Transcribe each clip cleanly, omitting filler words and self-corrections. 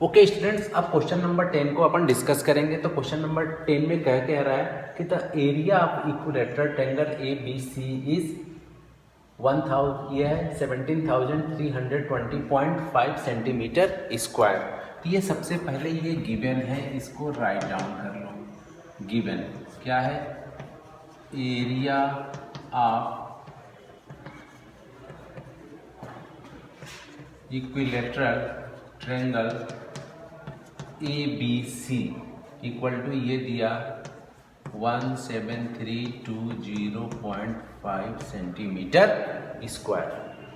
Okay students, अब question number 10 को अपन discuss करेंगे। तो क्वेश्चन नंबर 10 में क्या कह रहा है कि the area of equilateral triangle A B C is 1000, ये है 17,320.5 सेंटीमीटर स्क्वायर। तो ये सबसे पहले ये गिवन है, इसको राइट डाउन कर लो। गिवन क्या है? Area of equilateral triangle A B C equal to ये दिया 17,320.5 centimetre square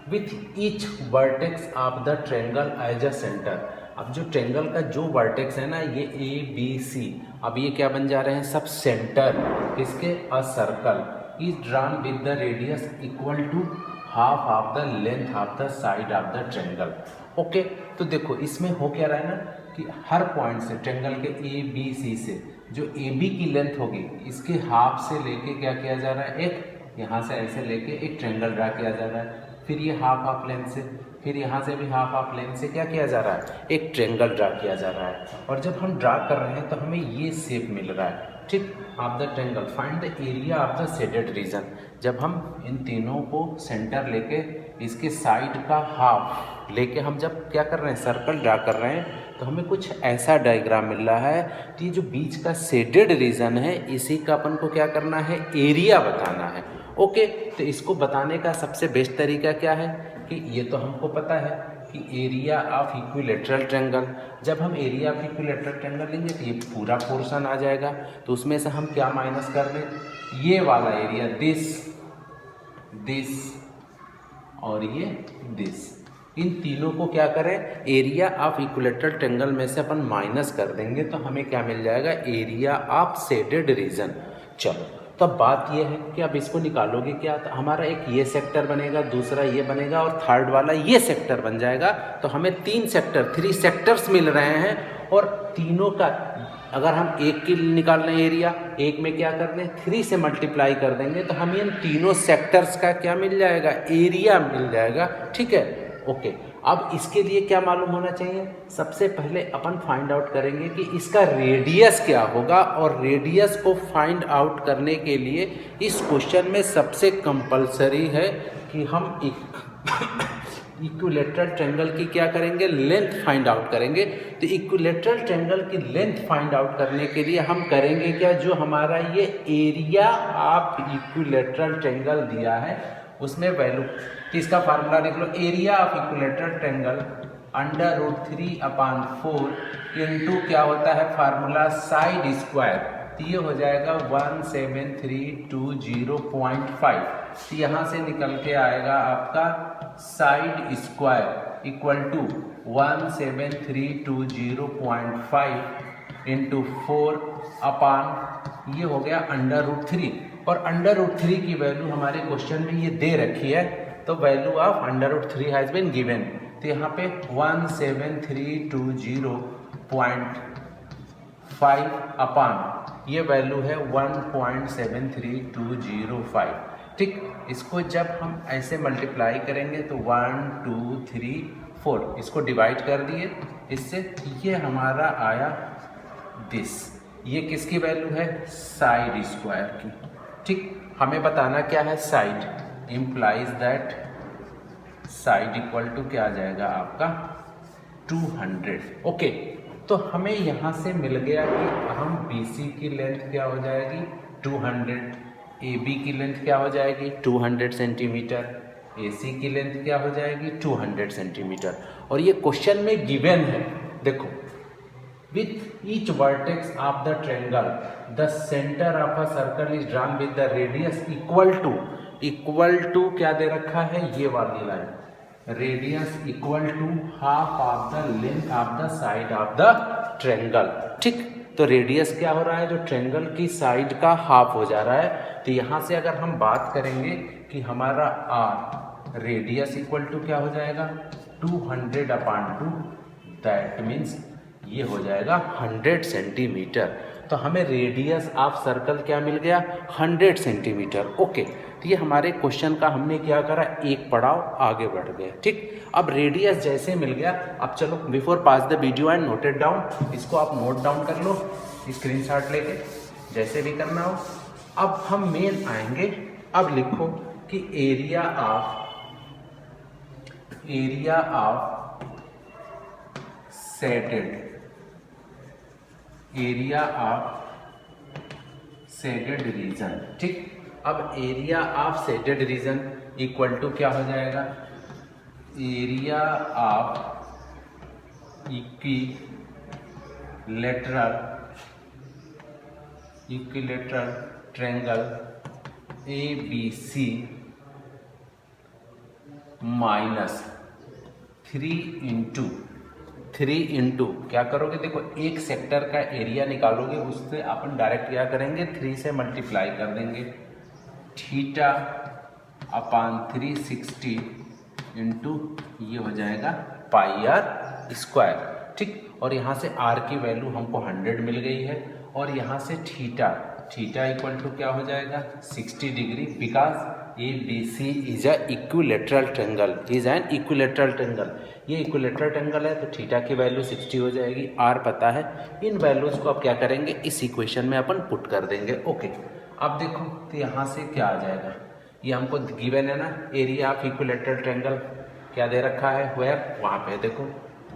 with each vertex of the triangle as a centre. अब जो ट्रायंगल का जो वर्टेक्स है ना, ये ए बी सी, अब ये क्या बन जा रहे हैं? सब सेंटर। इसके a circle is drawn with the radius equal to half of the length of the side of the triangle. Okay, तो देखो इसमें हो क्या रहा है ना कि हर पॉइंट से ट्रायंगल के ए बी सी से जो ए बी की लेंथ होगी, इसके हाफ से लेके क्या किया जा रहा है? एक यहाँ से ऐसे लेके एक ट्रायंगल ड्रा किया जा रहा है। फिर ये हाफ ऑफ लेंथ से, फिर यहाँ से भी हाफ ऑफ लेंथ से क्या किया जा रहा है? एक ट्रायंगल ड्रा किया जा रहा है। और जब हम ड्रा कर रहे हैं तो हमें ये शेप मिल रहा है, ठीक, of the triangle. Find the area of the shaded reason. जब हम इन तीनों को सेंटर लेके इसके साइड का हाफ लेके हम जब क्या कर रहे हैं? सर्कल ड्रा कर रहे हैं, तो हमें कुछ ऐसा डायग्राम मिल रहा है कि जो बीच का शेडेड रीजन है, इसी का अपन को क्या करना है? एरिया बताना है। ओके, तो इसको बताने का सबसे बेस्ट तरीका क्या है कि ये तो हमको पता है कि एरिया ऑफ इक्विलेटरल ट्रायंगल। जब हम एरिया ऑफ इक्विलेटरल ट्रायंगल लेंगे तो ये पूरा पोर्शन आ जाएगा। तो उसमें से हम क्या माइनस कर दें? ये वाला एरिया, दिस और ये दिस, इन तीनों को क्या करें? एरिया ऑफ इक्विलेटरल ट्रायंगल में से अपन माइनस कर देंगे तो हमें क्या मिल जाएगा? Area of shaded reason. चलो, तो बात ये है कि अब इसको निकालोगे क्या? तो हमारा एक ये सेक्टर बनेगा, दूसरा ये बनेगा और थर्ड वाला ये सेक्टर बन जाएगा। तो हमें 3 सेक्टर्स मिल रहे हैं। और तीनों का अगर हम एक की निकाल रहे हैं एरिया, एक में क्या कर दें? 3 से मल्टीप्लाई कर देंगे तो हमें इन तीनों सेक्टर्स का क्या मिल जाएगा? एरिया मिल जाएगा। ठीक है, ओके। अब इसके लिए क्या मालूम होना चाहिए? सबसे पहले अपन फाइंड आउट करेंगे कि इसका रेडियस क्या होगा। और रेडियस को फाइंड आउट करने के लिए इस क्वेश्चन में सबसे कंपलसरी है कि हम इक्विलेटरल ट्रायंगल की क्या करेंगे? लेंथ फाइंड आउट करेंगे। तो इक्विलेटरल ट्रायंगल की लेंथ फाइंड आउट करने के लिए हम करेंगे क्या? जो हमारा ये एरिया ऑफ इक्विलेटरल ट्रायंगल दिया है उसमें वैल्यू, तो इसका फार्मूला देख लो। Area of equilateral triangle √3/4 into क्या होता है फार्मूला? Side square. तो ये हो जाएगा 17,320.5। तो यहाँ से निकल के आएगा आपका side square equal to 17,320.5 into 4 ये हो गया √3। और √3 की वैल्यू हमारे क्वेश्चन में ये दे रखी है, तो value of √3 has been given. तो यहाँ पे 17,320.5 ये वैल्यू है 1.73205। ठीक, इसको जब हम ऐसे मल्टीप्लाई करेंगे तो 1 2 3 4 इसको डिवाइड कर दिए इससे, ये हमारा आया दिस। ये किसकी वैल्यू है? साइड स्क्वायर की। ठीक, हमें बताना क्या है? Side implies that side equal to क्या आ जाएगा आपका? 200। ओके, तो हमें यहाँ से मिल गया कि हम BC की लेंथ क्या हो जाएगी? 200। AB की लेंथ क्या हो जाएगी? 200 सेंटीमीटर। AC की लेंथ क्या हो जाएगी? 200 सेंटीमीटर। और ये क्वेश्चन में गिवन है, देखो, with each vertex of the triangle the center of a circle is drawn with the radius equal to क्या दे रखा है? ये वाली line, radius equal to half of the length of the side of the triangle. ठीक, तो radius क्या हो रहा है? जो ट्रायंगल की साइड का हाफ हो जा रहा है। तो यहाँ से अगर हम बात करेंगे कि हमारा R रेडियस इक्वल टू क्या हो जाएगा? 200/2, दैट मीन्स ये हो जाएगा 100 सेंटीमीटर। तो हमें रेडियस ऑफ सर्कल क्या मिल गया 100 सेंटीमीटर। ओके, तो ये हमारे क्वेश्चन का हमने क्या करा, एक पड़ाव आगे बढ़ गए। ठीक, अब रेडियस जैसे मिल गया, अब चलो before pass the video and noted down, इसको आप नोट डाउन कर लो स्क्रीनशॉट लेके, जैसे भी करना हो। अब हम मेन आएंगे, अब लिखो कि एरिया ऑफ शेडेड रीजन। ठीक, अब area of shaded region equal to क्या हो जाएगा, area of equilateral triangle ABC minus 3 into क्या करोगे, देखो एक सेक्टर का एरिया निकालोगे, उससे अपन डायरेक्ट क्या करेंगे 3 से मल्टीप्लाई कर देंगे, थीटा अपान 360 इंटू ये हो जाएगा पाई आर स्क्वायर। ठीक, और यहाँ से आर की वैल्यू हमको 100 मिल गई है, और यहाँ से थीटा इक्वल टू क्या हो जाएगा 60 degree, because ABC is a equilateral triangle, ये इक्विलेटरल ट्रायंगल है, तो थीटा की वैल्यू 60 हो जाएगी, आर पता है। इन वैल्यूज को अब क्या करेंगे, इस इक्वेशन में अपन पुट कर देंगे। ओके, अब देखो तो यहाँ से क्या आ जाएगा, ये हमको गिवन है ना, एरिया ऑफ इक्विलेटरल ट्रायंगल क्या दे रखा है, वेयर, वहाँ पे देखो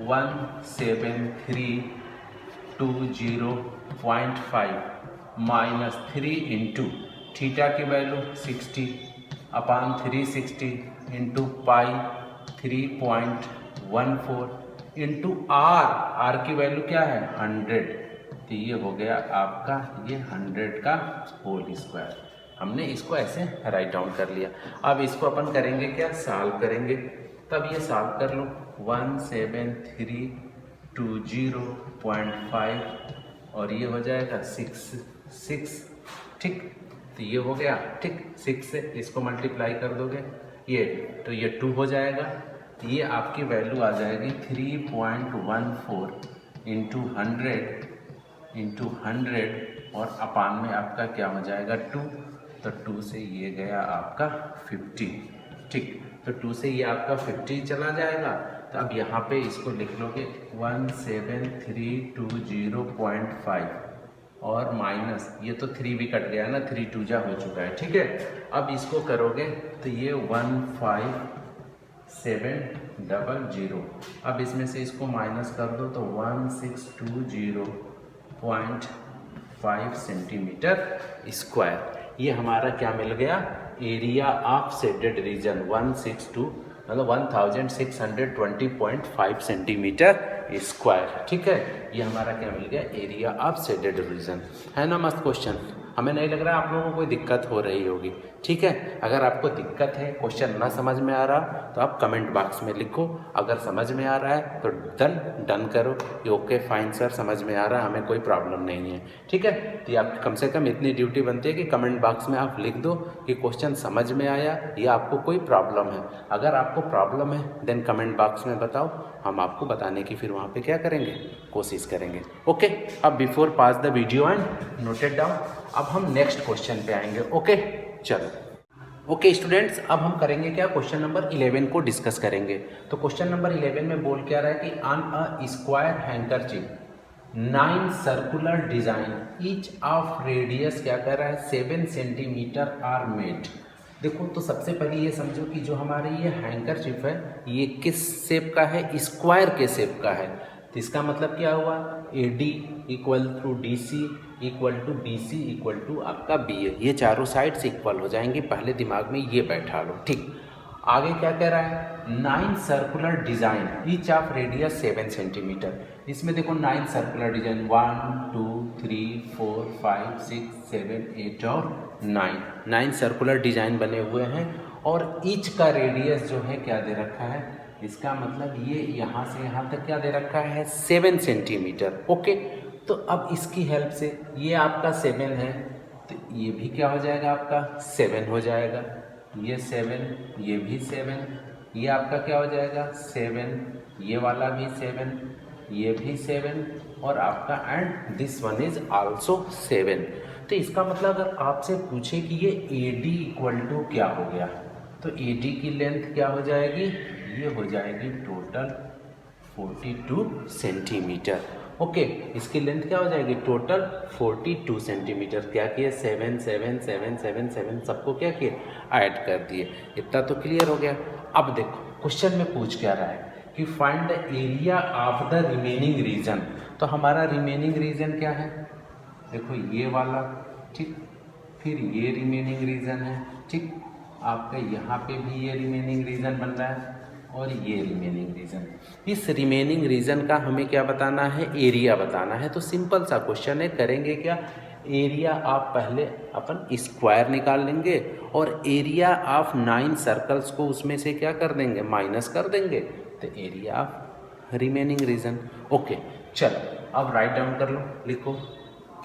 17320.5 माइनस 3 इंटू थीटा की value 60 upon 360 into pi 3.14 into r की वैल्यू क्या है 100, तो ये हो गया आपका ये 100 का होल स्क्वायर। हमने इसको ऐसे राइट डाउन कर लिया। अब इसको अपन करेंगे क्या, सॉल्व करेंगे, तब ये सॉल्व कर लो 17320.5 और ये हो जाएगा 6। ठीक, तो ये हो गया। ठीक, 6 से इसको मल्टीप्लाई कर दोगे ये, तो ये 2 हो जाएगा, ये आपकी वैल्यू आ जाएगी 3.14 इंटू 100 और अपान में आपका क्या हो जाएगा 2, तो 2 से ये गया आपका 50। ठीक, तो 2 से ये आपका 50 चला जाएगा, तो अब यहाँ पे इसको लिख लोगे 17320.5 और माइनस ये तो 3 भी कट गया ना, 3 2 जा हो चुका है। ठीक है, अब इसको करोगे तो ये 15700, अब इसमें से इसको माइनस कर दो तो 1620.5 सेंटीमीटर स्क्वायर। ये हमारा क्या मिल गया, area of shaded reason 1620.5 centimetre square. ठीक है, ये हमारा क्या मिल गया, एरिया ऑफ शेडेड रीजन। है ना मस्त क्वेश्चन, हमें नहीं लग रहा आप लोगों को कोई दिक्कत हो रही होगी। ठीक है, अगर आपको दिक्कत है, क्वेश्चन ना समझ में आ रहा तो आप कमेंट बॉक्स में लिखो, अगर समझ में आ रहा है तो डन करो कि ओके फाइन सर समझ में आ रहा है, हमें कोई प्रॉब्लम नहीं है। ठीक है, तो आप कम से कम इतनी ड्यूटी बनती है कि कमेंट बॉक्स में आप लिख दो कि क्वेश्चन समझ में आया या आपको कोई प्रॉब्लम है। अगर आपको प्रॉब्लम है देन कमेंट बॉक्स में बताओ, हम आपको बताने की फिर वहाँ पे क्या करेंगे, कोशिश करेंगे। ओके, अब before pass the video and noted down, अब हम नेक्स्ट क्वेश्चन पे आएंगे। ओके, चलो। ओके स्टूडेंट्स, अब हम करेंगे क्या, क्वेश्चन नंबर 11 को डिस्कस करेंगे। तो क्वेश्चन नंबर 11 में बोल क्या रहा है कि on a square handkerchief 9 circular design each of radius क्या कर रहा है 7 सेंटीमीटर आर मेड। देखो तो सबसे पहले ये समझो कि जो हमारे ये हैंकरचीफ है ये किस शेप का है, स्क्वायर के शेप का है। तो इसका मतलब क्या हुआ, AD equal to DC equal to BC equal to आपका BA, ये चारों साइड्स इक्वल हो जाएंगी, पहले दिमाग में ये बैठा लो। ठीक, आगे क्या कह रहा है 9 circular design each of radius 7 centimetre. इसमें देखो 9 सर्कुलर डिजाइन 1 2 3 4 5 6 7 8 और 9 सर्कुलर डिजाइन बने हुए हैं, और ईच का रेडियस जो है क्या दे रखा है, इसका मतलब ये यहाँ से यहाँ तक क्या दे रखा है 7 सेंटीमीटर। ओके, तो अब इसकी हेल्प से ये आपका 7 है तो ये भी क्या हो जाएगा आपका 7 हो जाएगा, ये 7 ये भी 7, ये आपका क्या हो जाएगा 7, ये वाला भी 7, ये भी 7 और आपका and this one is also 7। तो इसका मतलब अगर आपसे पूछे कि ये AD इक्वल टू क्या हो गया, तो AD की लेंथ क्या हो जाएगी, ये हो जाएगी टोटल 42 सेंटीमीटर। ओके, इसकी लेंथ क्या हो जाएगी, टोटल 42 सेंटीमीटर। क्या किए, 7 7 7 7 7 सबको क्या किए, ऐड कर दिए। इतना तो क्लियर हो गया। अब देखो क्वेश्चन में पूछ क्या रहा है कि find the area of the remaining region. तो हमारा रिमेनिंग रीजन क्या है, देखो ये वाला, ठीक, फिर ये रिमेनिंग रीजन है, ठीक, आपका यहाँ पे भी ये रिमेनिंग रीजन बन रहा है और ये रिमेनिंग रीजन। इस रिमेनिंग रीजन का हमें क्या बताना है, एरिया बताना है। तो सिंपल सा क्वेश्चन है, करेंगे क्या, एरिया आप पहले अपन स्क्वायर निकाल लेंगे और एरिया ऑफ 9 सर्कल्स को उसमें से क्या कर देंगे, माइनस कर देंगे, तो area of remaining region. Okay चलो अब राइट डाउन कर लो, लिखो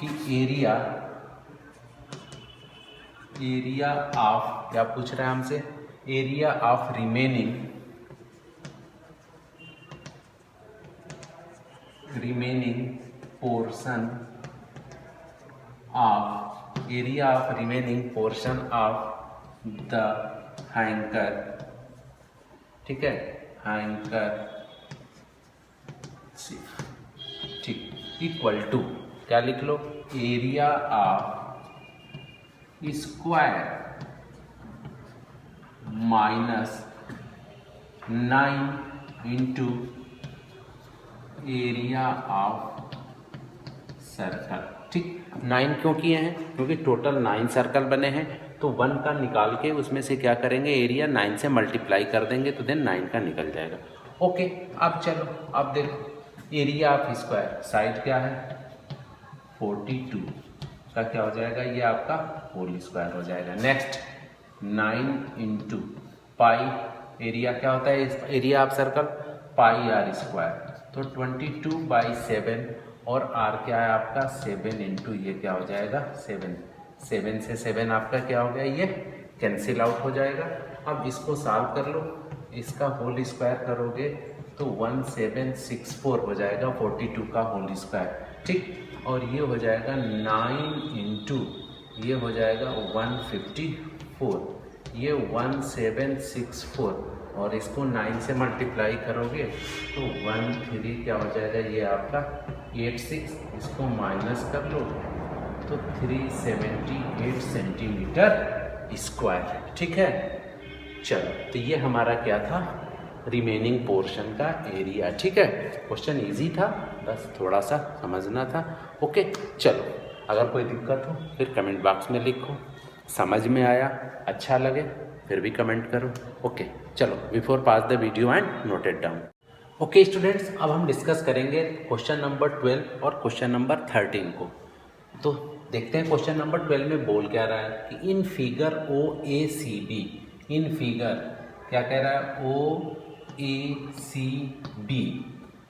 कि एरिया ऑफ, क्या पूछ रहा है हमसे, area of remaining portion of, area of remaining portion of the hanker, ठीक है, हैंकर, ठीक, इक्वल टू क्या लिख लो, area of square minus 9 into area of circle. ठीक, 9 क्यों किए हैं, क्योंकि टोटल 9 सर्कल बने हैं, तो 1 का निकाल के उसमें से क्या करेंगे, एरिया 9 से मल्टीप्लाई कर देंगे तो देन 9 का निकल जाएगा। ओके, अब चलो अब देखो एरिया ऑफ स्क्वायर, साइड क्या है 42 का क्या हो जाएगा, ये आपका होल स्क्वायर हो जाएगा। नेक्स्ट 9 इंटू पाई, एरिया क्या होता है, area of circle pi r square, तो 22/7 और आर क्या है आपका 7 इंटू ये क्या हो जाएगा 7, 7 से 7 आपका क्या हो गया, ये कैंसिल आउट हो जाएगा। अब इसको सॉल्व कर लो, इसका होल स्क्वायर करोगे तो 1764 हो जाएगा 42 का होल स्क्वायर, ठीक, और ये हो जाएगा 9 इंटू ये हो जाएगा 154, ये 1764 और इसको 9 से मल्टीप्लाई करोगे तो 13 क्या हो जाएगा, ये आपका 86, इसको माइनस कर लो तो 378 सेंटीमीटर स्क्वायर। ठीक है, चलो तो ये हमारा क्या था, रिमेनिंग पोर्शन का एरिया। ठीक है, क्वेश्चन इजी था, बस थोड़ा सा समझना था। ओके चलो, अगर कोई दिक्कत हो फिर कमेंट बॉक्स में लिखो, समझ में आया, अच्छा लगे फिर भी कमेंट करो। ओके चलो, before pass the video and note it down. Okay students, अब हम डिस्कस करेंगे क्वेश्चन नंबर 12 और क्वेश्चन नंबर 13 को। तो देखते हैं क्वेश्चन नंबर 12 में बोल क्या रहा है कि in figure OACB, in figure क्या कह रहा है, OACB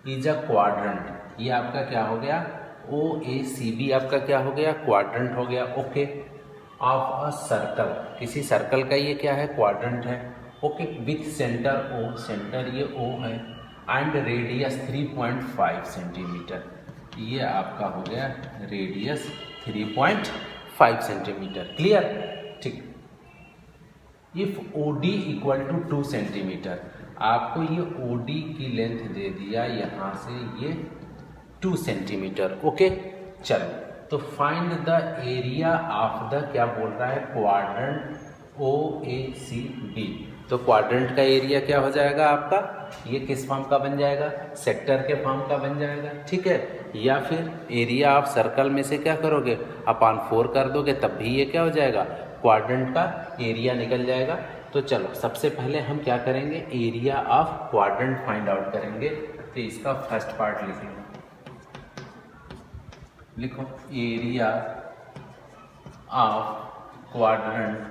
इज अ क्वाड्रेंट। ये आपका क्या हो गया, OACB आपका क्या हो गया, क्वाड्रेंट हो गया। ओके, ऑफ अ सर्कल, किसी सर्कल का ये क्या है, क्वाड्रेंट है। Okay, with centre O, centre ये O है, एंड रेडियस 3.5 सेंटीमीटर, ये आपका हो गया रेडियस 3.5 सेंटीमीटर। क्लियर, ठीक। If OD equal to 2 centimetre, आपको ये OD की लेंथ दे दिया यहाँ से ये 2 सेंटीमीटर। ओके चलो, तो find the area of the, क्या बोल रहा है, क्वाड्रेंट OACB। तो क्वाड्रेंट का एरिया क्या हो जाएगा आपका, ये किस फॉर्म का बन जाएगा, सेक्टर के फॉर्म का बन जाएगा। ठीक है, या फिर एरिया ऑफ सर्कल में से क्या करोगे, अपॉन 4 कर दोगे, तब भी ये क्या हो जाएगा, क्वाड्रेंट का एरिया निकल जाएगा। तो चलो सबसे पहले हम क्या करेंगे, area of quadrant find out करेंगे। तो इसका फर्स्ट पार्ट लिख लो, लिखो area of quadrant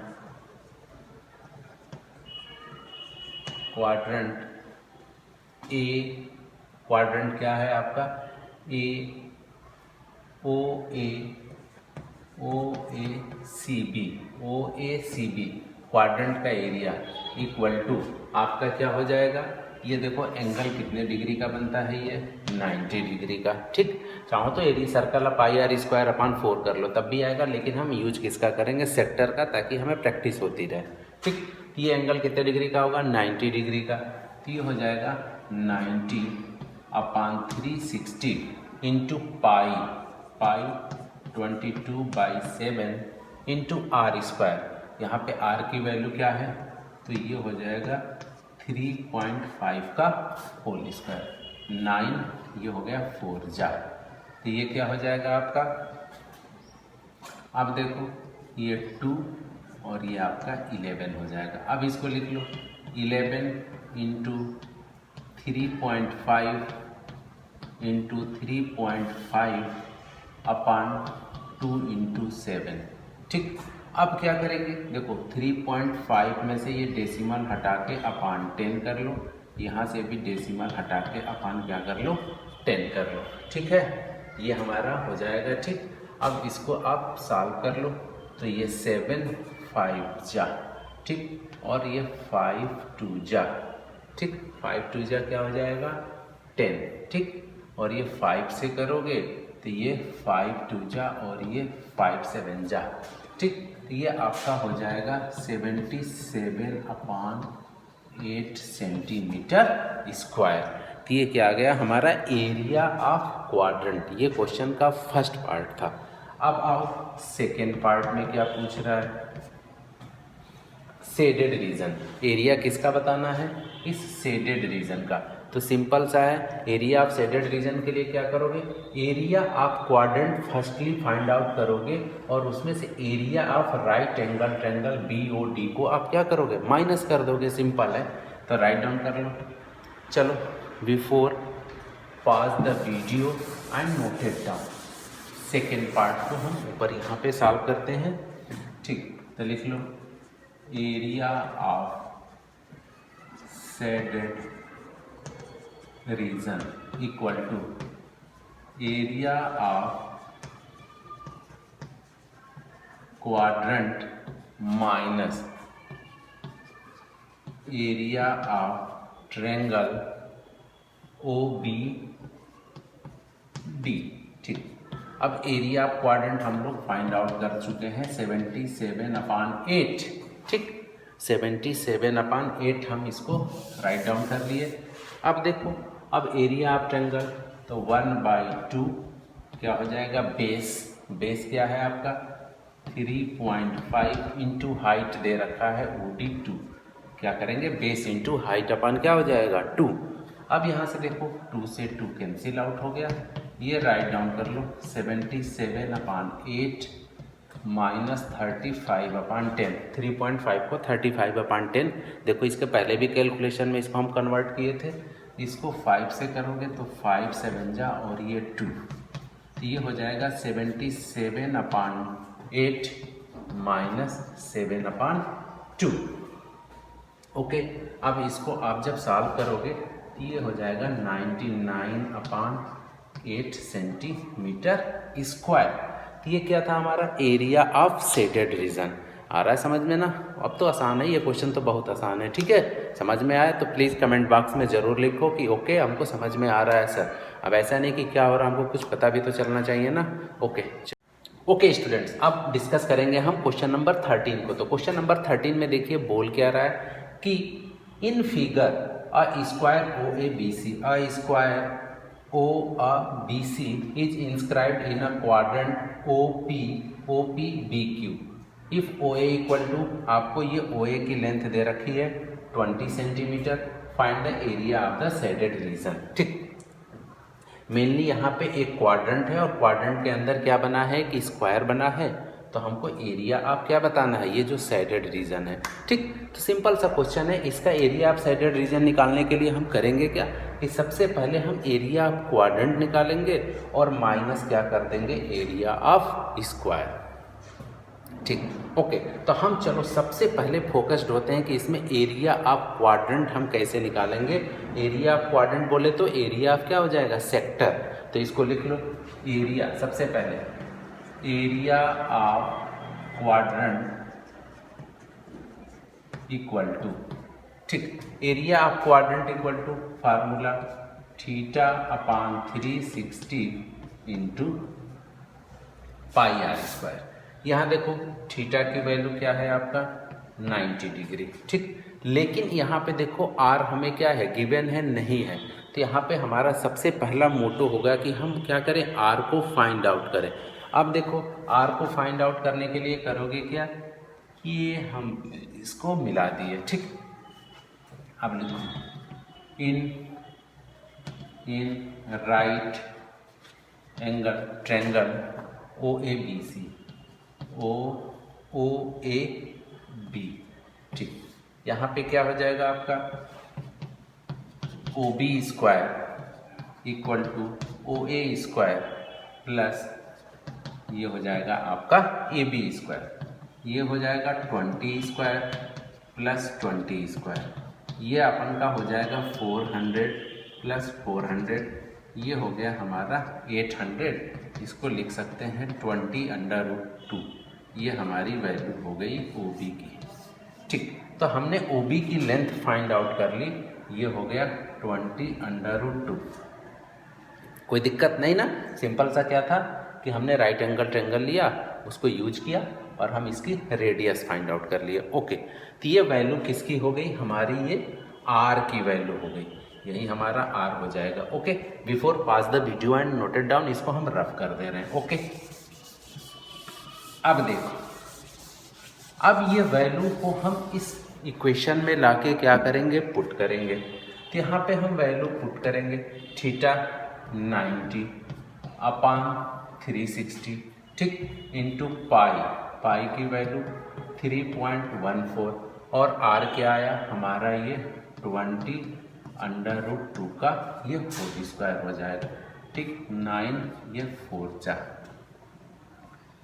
A, quadrant क्या है आपका, OACB क्वाड्रेंट का एरिया इक्वल टू आपका क्या हो जाएगा, ये देखो एंगल कितने डिग्री का बनता है, ये 90 डिग्री का। ठीक, चाहो तो area circle pi r square upon 4 कर लो तब भी आएगा, लेकिन हम यूज किसका करेंगे, सेक्टर का, ताकि हमें प्रैक्टिस होती रहे। ठीक, ये एंगल कितने डिग्री का होगा, 90 डिग्री का। तो ये हो जाएगा 90 upon 360 into pi 22/7 into r square. यहाँ पे आर की वैल्यू क्या है, तो ये हो जाएगा 3.5 का होल स्क्वायर, 9 ये हो गया 4 जा। तो ये क्या हो जाएगा आपका, अब देखो ये 2 और ये आपका 11 हो जाएगा। अब इसको लिख लो 11 इंटू 3.5 इंटू 3.5 अपान 2 इंटू 7। ठीक, अब क्या करेंगे, देखो 3.5 में से ये डेसिमल हटा के अपान 10 कर लो, यहाँ से भी डेसिमल हटा के अपान क्या कर लो, 10 कर लो। ठीक है, ये हमारा हो जाएगा। ठीक, अब इसको आप सॉल्व कर लो, तो ये 7 5 जा, ठीक, और ये 5 2 जा, ठीक, 5 2 जा क्या हो जाएगा 10, ठीक, और ये 5 से करोगे तो ये 5 2 जा और ये 5 7 जा, ठीक। तो ये आपका हो जाएगा 77/8 सेंटीमीटर स्क्वायर। तो ये क्या आ गया हमारा एरिया ऑफ क्वाड्रेंट। ये क्वेश्चन का फर्स्ट पार्ट था। अब आओ सेकेंड पार्ट में क्या पूछ रहा है, शेडेड रीजन। एरिया किसका बताना है, इस शेडेड रीजन का। तो सिंपल सा है, एरिया ऑफ शेडेड रीजन के लिए क्या करोगे, area of quadrant firstly find out करोगे और उसमें से area of right angle triangle BOD को आप क्या करोगे, माइनस कर दोगे। सिंपल है, तो राइट डाउन कर लो। चलो, before pause the video and note it down. Second part को हम ऊपर यहाँ पे सॉल्व करते हैं। ठीक, तो लिख लो area of shaded region equal to area of quadrant minus area of triangle OBD। ठीक, अब एरिया ऑफ क्वाड्रेंट हम लोग फाइंड आउट कर चुके हैं 77/8। ठीक, 77/8 हम इसको राइट डाउन कर लिए। अब देखो, अब एरिया ऑफ ट्रायंगल तो 1/2 क्या हो जाएगा, बेस। बेस क्या है आपका 3.5 इंटू हाइट दे रखा है OD 2। क्या करेंगे, बेस इंटू हाइट अपन क्या हो जाएगा 2। अब यहाँ से देखो 2 से 2 कैंसिल आउट हो गया। ये राइट डाउन कर लो 77/8 माइनस 35/10। 3.5 को 35/10। देखो इसके पहले भी कैलकुलेशन में इसको हम कन्वर्ट किए थे। इसको 5 से करोगे तो 5 7 जा और ये 2, तो ये हो जाएगा 77/8 माइनस 7/2। ओके, अब इसको आप जब सॉल्व करोगे तो ये हो जाएगा 99/8 सेंटीमीटर स्क्वायर। तो ये क्या था हमारा एरिया ऑफ शेडेड रीजन। आ रहा है समझ में ना, अब तो आसान है, ये क्वेश्चन तो बहुत आसान है। ठीक है, समझ में आया तो प्लीज़ कमेंट बॉक्स में ज़रूर लिखो कि ओके हमको समझ में आ रहा है सर। अब ऐसा नहीं कि क्या हो रहा है, हमको कुछ पता भी तो चलना चाहिए ना। ओके स्टूडेंट्स, अब डिस्कस करेंगे हम क्वेश्चन नंबर 13 को। तो क्वेश्चन नंबर 13 में देखिए बोल क्या रहा है कि in figure a square OABC, a square OABC is inscribed in a quadrant OPBQ। If OA equal to, आपको ये OA की लेंथ दे रखी है 20 centimetre. Find the area of the shaded region. ठीक, मेनली यहाँ पे एक क्वाड्रेंट है और क्वाड्रेंट के अंदर क्या बना है कि स्क्वायर बना है, तो हमको एरिया आप क्या बताना है, ये जो शेडेड रीजन है। ठीक, तो सिंपल सा क्वेश्चन है। इसका एरिया ऑफ शेडेड रीजन निकालने के लिए हम करेंगे क्या कि सबसे पहले हम एरिया ऑफ क्वाड्रेंट निकालेंगे और माइनस क्या कर देंगे, एरिया ऑफ स्क्वायर। ठीक, ओके, तो हम चलो सबसे पहले फोकस्ड होते हैं कि इसमें एरिया ऑफ क्वाड्रेंट हम कैसे निकालेंगे। एरिया ऑफ क्वाड्रेंट बोले तो एरिया ऑफ क्या हो जाएगा, सेक्टर। तो इसको लिख लो एरिया, सबसे पहले area of quadrant equal to, ठीक। Area of quadrant equal to formula theta upon 360 into pi r square. यहाँ देखो थीटा की वैल्यू क्या है आपका 90 डिग्री, ठीक। लेकिन यहाँ पे देखो आर हमें क्या है गिवन है, नहीं है। तो यहाँ पे हमारा सबसे पहला मोटो होगा कि हम क्या करें, आर को फाइंड आउट करें। अब देखो आर को फाइंड आउट करने के लिए करोगे क्या कि ये हम इसको मिला दिए, ठीक। अब लिखो in right angle triangle OABC OAB, ठीक। यहाँ पे क्या हो जाएगा आपका OB square equal to OA square plus ये हो जाएगा आपका AB स्क्वायर, ये हो जाएगा 20 स्क्वायर प्लस 20 स्क्वायर, ये अपन का हो जाएगा 400 प्लस 400, ये हो गया हमारा 800। इसको लिख सकते हैं 20√2, ये हमारी वैल्यू हो गई OB की, ठीक। तो हमने OB की लेंथ फाइंड आउट कर ली, ये हो गया 20√2। कोई दिक्कत नहीं ना, सिंपल सा क्या था कि हमने राइट एंगल ट्रायंगल लिया, उसको यूज किया और हम इसकी रेडियस फाइंड आउट कर लिए। ओके, तो ये वैल्यू किसकी हो गई हमारी, ये R की वैल्यू हो गई, यही हमारा R हो जाएगा। Okay, before pass the video and noted down, इसको हम रफ कर दे रहे हैं। ओके, अब देखो, अब ये वैल्यू को हम इस इक्वेशन में लाके क्या करेंगे, पुट करेंगे। तो यहाँ पे हम वैल्यू पुट करेंगे थीटा 90 अपान 360, ठीक, इंटू पाई की वैल्यू 3.14 और R क्या आया हमारा, ये 20√2 का ये होल स्क्वायर हो जाएगा, ठीक। 9 ये 4 जा,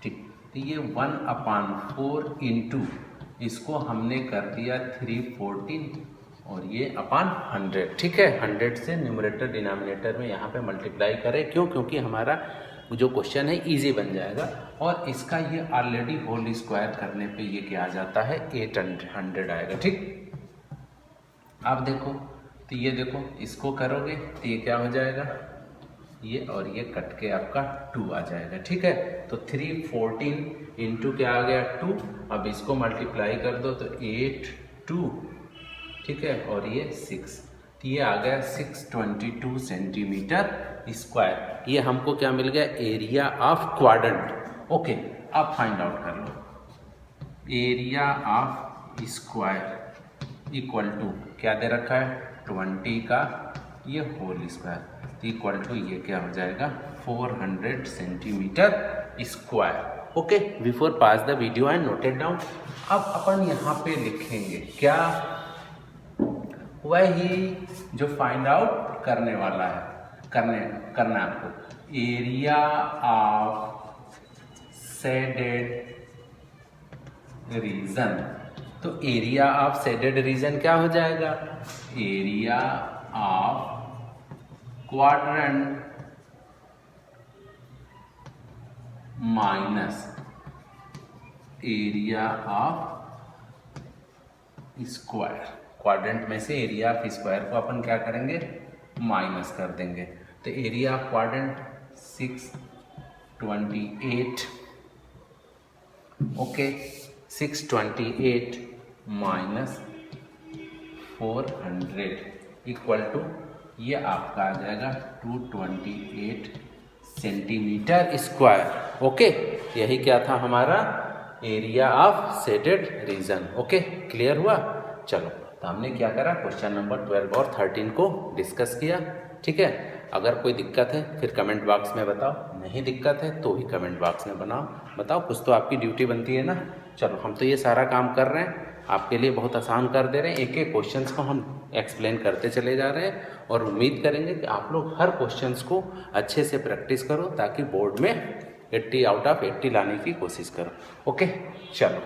ठीक। तो ये 1/4 इंटू इसको हमने कर दिया 314 और ये अपान 100, ठीक है। 100 से न्यूमरेटर डिनोमिनेटर में यहाँ पे मल्टीप्लाई करें, क्यों, क्योंकि हमारा जो क्वेश्चन है इजी बन जाएगा। और इसका ये ऑलरेडी होल स्क्वायर करने पे ये क्या आ जाता है 800 आएगा, ठीक। अब देखो, तो ये देखो इसको करोगे तो ये क्या हो जाएगा, ये और ये कट के आपका 2 आ जाएगा, ठीक है। तो 314 इंटू क्या आ गया 2, अब इसको मल्टीप्लाई कर दो तो 8 2, ठीक है, और ये 6, तो ये आ गया 622 सेंटीमीटर स्क्वायर। ये हमको क्या मिल गया, एरिया ऑफ क्वाड्रेंट। ओके, अब फाइंड आउट कर लो, area of square equal to क्या दे रखा है 20 का ये होल स्क्वायर इक्वल टू ये क्या हो जाएगा 400 centimetre square. Okay, before pass the video and noted down. अब अपन यहाँ पे लिखेंगे क्या, वही जो फाइंड आउट करने वाला है, करना आपको, एरिया ऑफ शेडेड रीजन। तो एरिया ऑफ शेडेड रीजन क्या हो जाएगा, area of quadrant minus area of square. Quadrant में से एरिया ऑफ स्क्वायर को अपन क्या करेंगे, माइनस कर देंगे। तो area of quadrant 628, okay, 628 minus 400 equal to ये आपका आ जाएगा 228 सेंटीमीटर स्क्वायर। ओके, यही क्या था हमारा area of shaded reason. Okay, clear हुआ। चलो, तो हमने क्या करा, क्वेश्चन नंबर 12 और 13 को डिस्कस किया, ठीक है। अगर कोई दिक्कत है फिर कमेंट बॉक्स में बताओ, नहीं दिक्कत है तो भी कमेंट बॉक्स में बताओ, कुछ तो आपकी ड्यूटी बनती है ना। चलो, हम तो ये सारा काम कर रहे हैं, आपके लिए बहुत आसान कर दे रहे हैं, एक एक क्वेश्चंस को हम एक्सप्लेन करते चले जा रहे हैं और उम्मीद करेंगे कि आप लोग हर क्वेश्चंस को अच्छे से प्रैक्टिस करो ताकि बोर्ड में 80 आउट ऑफ 80 लाने की कोशिश करो। ओके, चलो।